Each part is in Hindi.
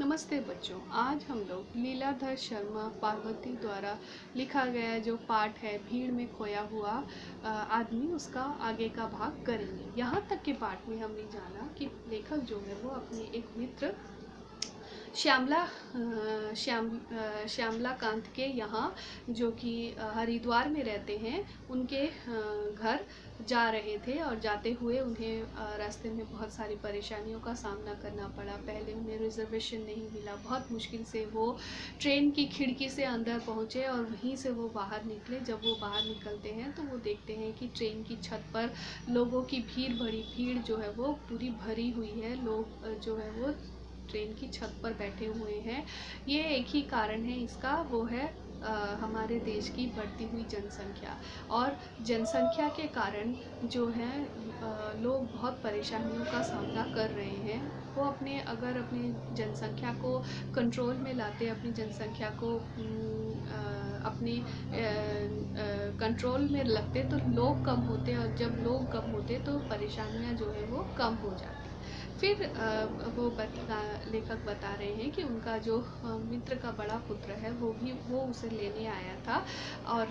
नमस्ते बच्चों। आज हम लोग लीलाधर शर्मा पार्वती द्वारा लिखा गया जो पाठ है भीड़ में खोया हुआ आदमी, उसका आगे का भाग करेंगे। यहाँ तक के पाठ में हमने जाना कि लेखक जो है वो अपने एक मित्र श्यामलाकांत के यहाँ, जो कि हरिद्वार में रहते हैं, उनके घर जा रहे थे और जाते हुए उन्हें रास्ते में बहुत सारी परेशानियों का सामना करना पड़ा। पहले उन्हें रिजर्वेशन नहीं मिला, बहुत मुश्किल से वो ट्रेन की खिड़की से अंदर पहुँचे और वहीं से वो बाहर निकले। जब वो बाहर निकलते हैं तो वो देखते हैं कि ट्रेन की छत पर लोगों की बड़ी भीड़ जो है वो पूरी भरी हुई है। लोग जो है वो ट्रेन की छत पर बैठे हुए हैं। ये एक ही कारण है इसका, वो है हमारे देश की बढ़ती हुई जनसंख्या। और जनसंख्या के कारण जो है लोग बहुत परेशानियों का सामना कर रहे हैं। वो अगर अपनी जनसंख्या को कंट्रोल में लाते, अपनी जनसंख्या को अपने कंट्रोल में लगते तो लोग कम होते, और जब लोग कम होते तो परेशानियां जो है वो कम हो जाती। फिर लेखक बता रहे हैं कि उनका जो मित्र का बड़ा पुत्र है वो उसे लेने आया था, और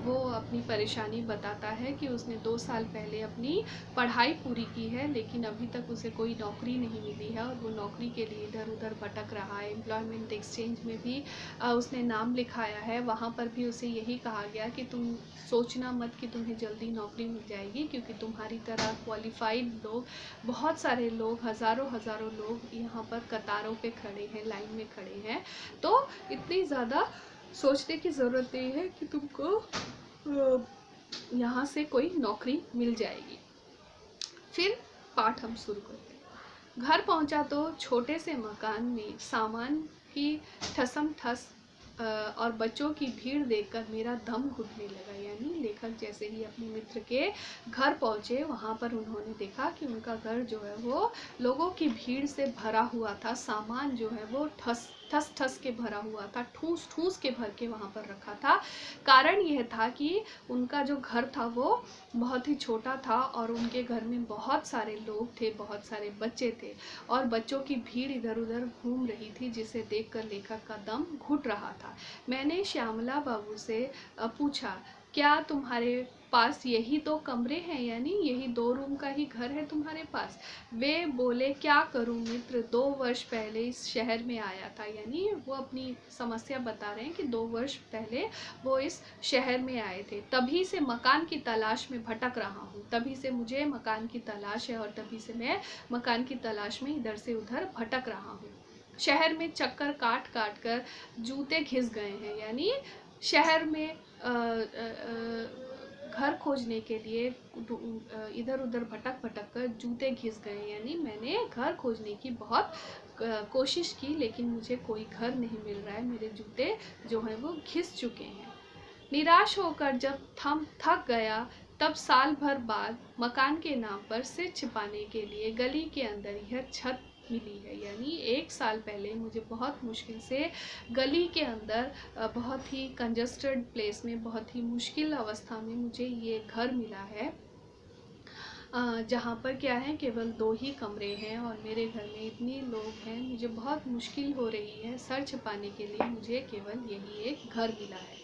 वो अपनी परेशानी बताता है कि उसने 2 साल पहले अपनी पढ़ाई पूरी की है, लेकिन अभी तक उसे कोई नौकरी नहीं मिली है और वो नौकरी के लिए इधर उधर भटक रहा है। एम्प्लॉयमेंट एक्सचेंज में भी उसने नाम लिखाया है, वहाँ पर भी उसे यही कहा गया कि तुम सोचना मत कि तुम्हें जल्दी नौकरी मिल जाएगी, क्योंकि तुम्हारी तरह क्वालिफाइड लोग, बहुत सारे लोग, हज़ारों लोग यहाँ पर कतारों पे खड़े हैं, लाइन में खड़े हैं। तो इतनी ज़्यादा सोचने की ज़रूरत नहीं है कि तुमको यहाँ से कोई नौकरी मिल जाएगी। फिर पाठ हम शुरू करते हैं। घर पहुँचा तो छोटे से मकान में सामान की ठसम ठस और बच्चों की भीड़ देखकर मेरा दम घुटने लगा। यानी लेखक जैसे ही अपने मित्र के घर पहुँचे, वहाँ पर उन्होंने देखा कि उनका घर जो है वो लोगों की भीड़ से भरा हुआ था। सामान जो है वो ठस ठस के भरा हुआ था, ठूस ठूस के भर के वहाँ पर रखा था। कारण यह था कि उनका जो घर था वो बहुत ही छोटा था और उनके घर में बहुत सारे लोग थे, बहुत सारे बच्चे थे और बच्चों की भीड़ इधर उधर घूम रही थी, जिसे देखकर लेखक का दम घुट रहा था। मैंने श्यामला बाबू से पूछा, क्या तुम्हारे पास यही 2 कमरे हैं, यानी यही 2 रूम का ही घर है तुम्हारे पास? वे बोले, क्या करूं मित्र, 2 वर्ष पहले इस शहर में आया था। यानी वो अपनी समस्या बता रहे हैं कि 2 वर्ष पहले वो इस शहर में आए थे, तभी से मकान की तलाश में भटक रहा हूँ, तभी से मुझे मकान की तलाश है और तभी से मैं मकान की तलाश में इधर से उधर भटक रहा हूँ। शहर में चक्कर काट काट कर जूते घिस गए हैं। यानी शहर में घर खोजने के लिए इधर उधर भटक कर जूते घिस गए। यानी मैंने घर खोजने की बहुत कोशिश की, लेकिन मुझे कोई घर नहीं मिल रहा है, मेरे जूते जो हैं वो घिस चुके हैं। निराश होकर जब थक गया, तब साल भर बाद मकान के नाम पर सिर छिपाने के लिए गली के अंदर यह छत मिली है। यानी 1 साल पहले मुझे बहुत मुश्किल से गली के अंदर बहुत ही कंजस्टेड प्लेस में, बहुत ही मुश्किल अवस्था में मुझे ये घर मिला है, जहाँ पर क्या है, केवल 2 ही कमरे हैं और मेरे घर में इतने लोग हैं, मुझे बहुत मुश्किल हो रही है। सर छिपाने के लिए मुझे केवल यही एक घर मिला है।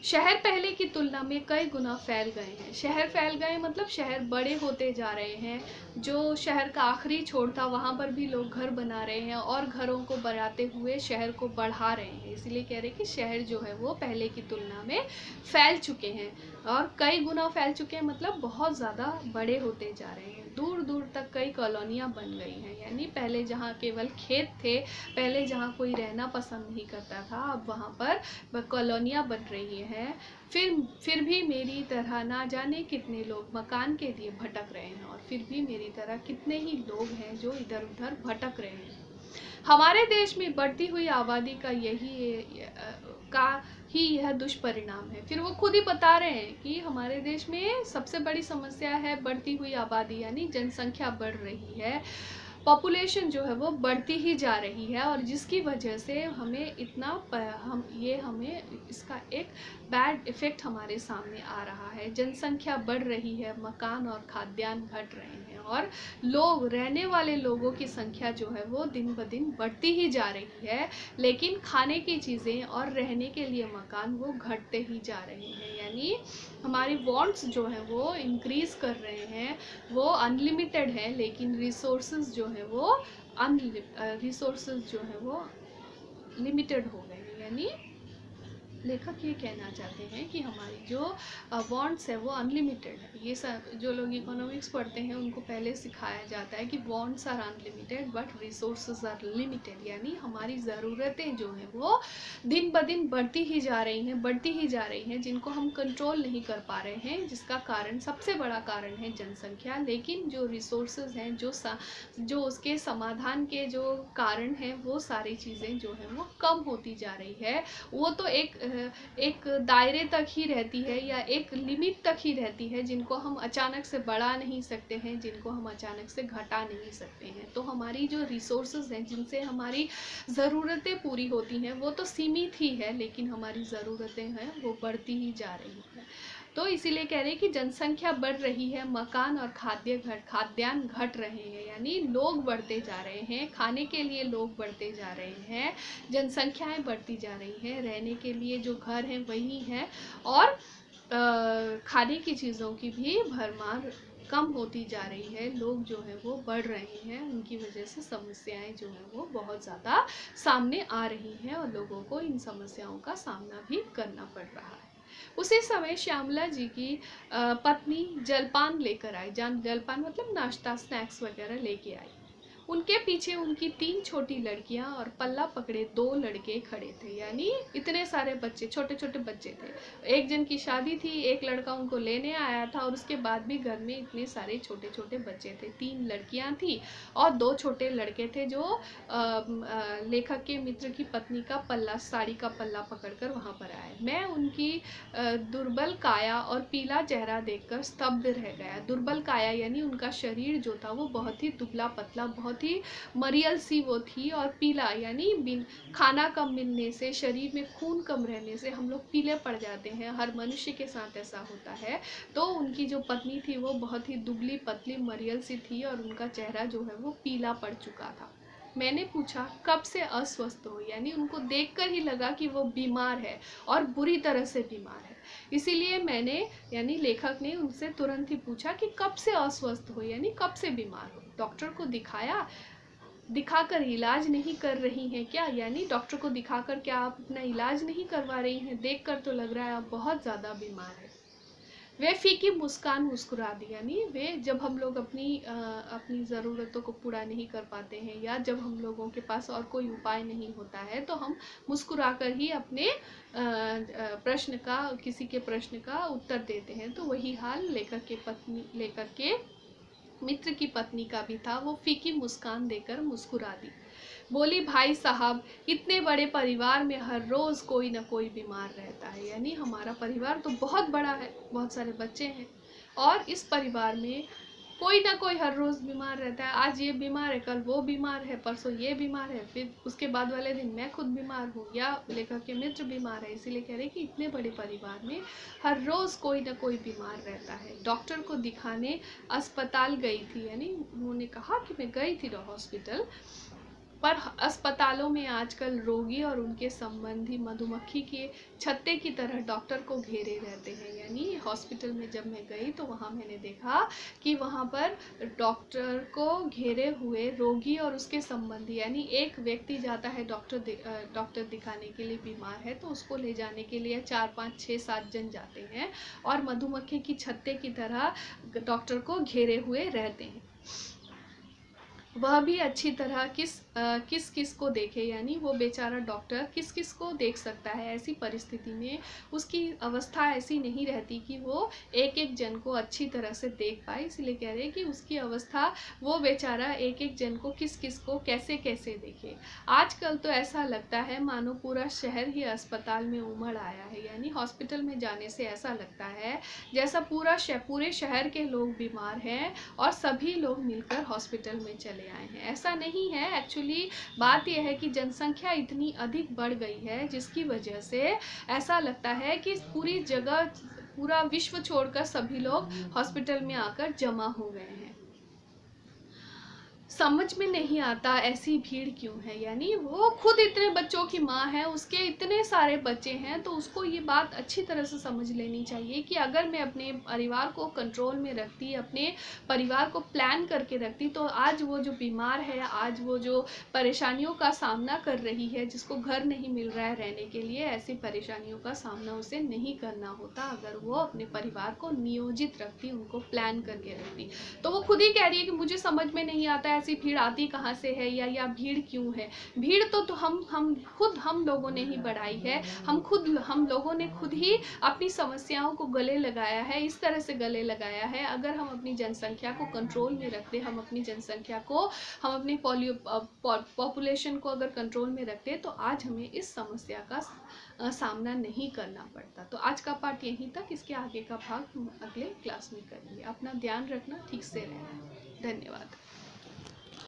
शहर पहले की तुलना में कई गुना फैल गए हैं। शहर फैल गए मतलब शहर बड़े होते जा रहे हैं। जो शहर का आखिरी छोर था वहाँ पर भी लोग घर बना रहे हैं और घरों को बढ़ाते हुए शहर को बढ़ा रहे हैं। इसलिए कह रहे हैं कि शहर जो है वो पहले की तुलना में फैल चुके हैं और कई गुना फैल चुके हैं, मतलब बहुत ज़्यादा बड़े होते जा रहे हैं। दूर दूर तक कई कॉलोनियाँ बन गई हैं। यानी पहले जहाँ केवल खेत थे, पहले जहाँ कोई रहना पसंद नहीं करता था, अब वहाँ पर कॉलोनियाँ बन रही हैं। फिर भी मेरी तरह ना जाने कितने लोग मकान के लिए भटक रहे हैं, और फिर भी मेरी तरह कितने ही लोग हैं जो इधर उधर भटक रहे हैं। हमारे देश में बढ़ती हुई आबादी का यह दुष्परिणाम है। फिर वो खुद ही बता रहे हैं कि हमारे देश में सबसे बड़ी समस्या है बढ़ती हुई आबादी, यानी जनसंख्या बढ़ रही है। पॉपुलेशन जो है वो बढ़ती ही जा रही है, और जिसकी वजह से हमें हमें इसका एक बैड इफ़ेक्ट हमारे सामने आ रहा है। जनसंख्या बढ़ रही है, मकान और खाद्यान्न घट रहे हैं, और रहने वाले लोगों की संख्या जो है वो दिन ब दिन बढ़ती ही जा रही है, लेकिन खाने की चीज़ें और रहने के लिए मकान वो घटते ही जा रहे हैं। यानी हमारी वांट्स जो है वो इंक्रीज़ कर रहे हैं, वो अनलिमिटेड है, लेकिन रिसोर्सेज जो है वो लिमिटेड हो गए हैं। यानी लेखक ये कहना चाहते हैं कि हमारी जो वांट्स है वो अनलिमिटेड है। ये सब जो लोग इकोनॉमिक्स पढ़ते हैं उनको पहले सिखाया जाता है कि wants are unlimited but resources are limited. यानी हमारी ज़रूरतें जो हैं वो दिन ब दिन बढ़ती ही जा रही हैं, जिनको हम कंट्रोल नहीं कर पा रहे हैं, जिसका कारण, सबसे बड़ा कारण है जनसंख्या। लेकिन जो रिसोर्सेज हैं, जो उसके समाधान के जो कारण हैं, वो सारी चीज़ें जो हैं वो कम होती जा रही है। वो तो एक दायरे तक ही रहती है, या एक लिमिट तक ही रहती है, जिनको हम अचानक से बढ़ा नहीं सकते हैं, जिनको हम अचानक से घटा नहीं सकते हैं। तो हमारी जो रिसोर्सेज हैं, जिनसे हमारी ज़रूरतें पूरी होती हैं, वो तो सीमित ही है, लेकिन हमारी ज़रूरतें हैं वो बढ़ती ही जा रही हैं। तो इसीलिए कह रहे हैं कि जनसंख्या बढ़ रही है, मकान और खाद्यान्न घट रहे हैं। यानी लोग बढ़ते जा रहे हैं, खाने के लिए लोग बढ़ते जा रहे हैं, जनसंख्याएं बढ़ती जा रही हैं, रहने के लिए जो घर हैं वही हैं, और खाने की चीज़ों की भी भरमार कम होती जा रही है। लोग जो है वो बढ़ रहे हैं, उनकी वजह से समस्याएं जो हैं वो बहुत ज़्यादा सामने आ रही हैं, और लोगों को इन समस्याओं का सामना भी करना पड़ रहा है। उसी समय श्यामला जी की पत्नी जलपान लेकर आई। जलपान मतलब नाश्ता, स्नैक्स वगैरह लेके आई। उनके पीछे उनकी 3 छोटी लड़कियां और पल्ला पकड़े 2 लड़के खड़े थे। यानी इतने सारे बच्चे, छोटे छोटे बच्चे थे। एक जन की शादी थी, एक लड़का उनको लेने आया था, और उसके बाद भी घर में इतने सारे छोटे छोटे बच्चे थे। 3 लड़कियां थी और 2 छोटे लड़के थे, जो लेखक के मित्र की पत्नी का पल्ला, साड़ी का पल्ला पकड़कर वहां पर आए। मैं उनकी दुर्बल काया और पीला चेहरा देखकर स्तब्ध रह गया। दुर्बल काया यानी उनका शरीर जो था वो बहुत ही दुबला पतला, बहुत ही मरियल सी वो थी, और पीला यानी खाना कम मिलने से, शरीर में खून कम रहने से हम लोग पीले पड़ जाते हैं। हर मनुष्य के साथ ऐसा होता है। तो उनकी जो पत्नी थी वो बहुत ही दुबली पतली मरियल सी थी, और उनका चेहरा जो है वो पीला पड़ चुका था। मैंने पूछा, कब से अस्वस्थ हो? यानी उनको देखकर ही लगा कि वो बीमार है, और बुरी तरह से बीमार है। इसीलिए मैंने, यानी लेखक ने उनसे तुरंत ही पूछा कि कब से अस्वस्थ हो, यानी कब से बीमार हो? डॉक्टर को दिखाकर इलाज नहीं कर रही हैं क्या? यानी डॉक्टर को दिखाकर क्या आप अपना इलाज नहीं करवा रही हैं? देखकर तो लग रहा है आप बहुत ज़्यादा बीमार है। वे फीकी मुस्कान मुस्कुरा दी। यानी वे, जब हम लोग अपनी ज़रूरतों को पूरा नहीं कर पाते हैं, या जब हम लोगों के पास और कोई उपाय नहीं होता है, तो हम मुस्कुराकर ही अपने किसी के प्रश्न का उत्तर देते हैं। तो वही हाल लेखक के मित्र की पत्नी का भी था। वो फीकी मुस्कान देकर मुस्कुरा दी। बोली, भाई साहब, इतने बड़े परिवार में हर रोज़ कोई ना कोई बीमार रहता है। यानी हमारा परिवार तो बहुत बड़ा है, बहुत सारे बच्चे हैं, और इस परिवार में कोई ना कोई हर रोज़ बीमार रहता है। आज ये बीमार है, कल वो बीमार है, परसों ये बीमार है, फिर उसके बाद वाले दिन मैं खुद बीमार हूँ, या लेखक के मित्र बीमार है। इसीलिए कह रहे कि इतने बड़े परिवार में हर रोज़ कोई ना कोई बीमार रहता है। डॉक्टर को दिखाने अस्पताल गई थी। यानी उन्होंने कहा कि मैं गई थी हॉस्पिटल, पर अस्पतालों में आजकल रोगी और उनके संबंधी मधुमक्खी के छत्ते की तरह डॉक्टर को घेरे रहते हैं। यानी हॉस्पिटल में जब मैं गई तो वहाँ मैंने देखा कि वहाँ पर डॉक्टर को घेरे हुए रोगी और उसके संबंधी, यानी एक व्यक्ति जाता है डॉक्टर दिखाने के लिए, बीमार है, तो उसको ले जाने के लिए 4 5 6 7 जन जाते हैं, और मधुमक्खी की छत्ते की तरह डॉक्टर को घेरे हुए रहते हैं। वह भी अच्छी तरह किस को देखे। यानी वो बेचारा डॉक्टर किस को देख सकता है। ऐसी परिस्थिति में उसकी अवस्था ऐसी नहीं रहती कि वो एक एक जन को अच्छी तरह से देख पाए। इसलिए कह रहे हैं कि उसकी अवस्था, वो बेचारा एक एक जन को किस को कैसे कैसे देखे। आजकल तो ऐसा लगता है मानो पूरा शहर ही अस्पताल में उमड़ आया है। यानी हॉस्पिटल में जाने से ऐसा लगता है जैसा पूरे शहर के लोग बीमार हैं और सभी लोग मिलकर हॉस्पिटल में चले चले आए हैं। ऐसा नहीं है, एक्चुअली बात यह है कि जनसंख्या इतनी अधिक बढ़ गई है जिसकी वजह से ऐसा लगता है कि पूरी जगह, पूरा विश्व छोड़कर सभी लोग हॉस्पिटल में आकर जमा हो गए हैं। समझ में नहीं आता ऐसी भीड़ क्यों है, यानी वो खुद इतने बच्चों की माँ है, उसके इतने सारे बच्चे हैं, तो उसको ये बात अच्छी तरह से समझ लेनी चाहिए कि अगर मैं अपने परिवार को कंट्रोल में रखती, अपने परिवार को प्लान करके रखती, तो आज वो जो बीमार है, आज वो जो परेशानियों का सामना कर रही है, जिसको घर नहीं मिल रहा है रहने के लिए, ऐसी परेशानियों का सामना उसे नहीं करना होता अगर वो अपने परिवार को नियोजित रखती, उनको प्लान करके रखती। तो वो खुद ही कह रही है कि मुझे समझ में नहीं आता ऐसी भीड़ आती कहाँ से है, या भीड़ क्यों है। भीड़ तो हम लोगों ने ही बढ़ाई है, हम लोगों ने खुद ही अपनी समस्याओं को गले लगाया है, इस तरह से गले लगाया है। अगर हम अपनी जनसंख्या को कंट्रोल में रखते, हम अपनी जनसंख्या को, हम अपनी पॉपुलेशन को अगर कंट्रोल में रखते, तो आज हमें इस समस्या का सामना नहीं करना पड़ता। तो आज का पार्ट यहीं तक, इसके आगे का भाग हम अगले क्लास में करेंगे। अपना ध्यान रखना, ठीक से रहना। धन्यवाद।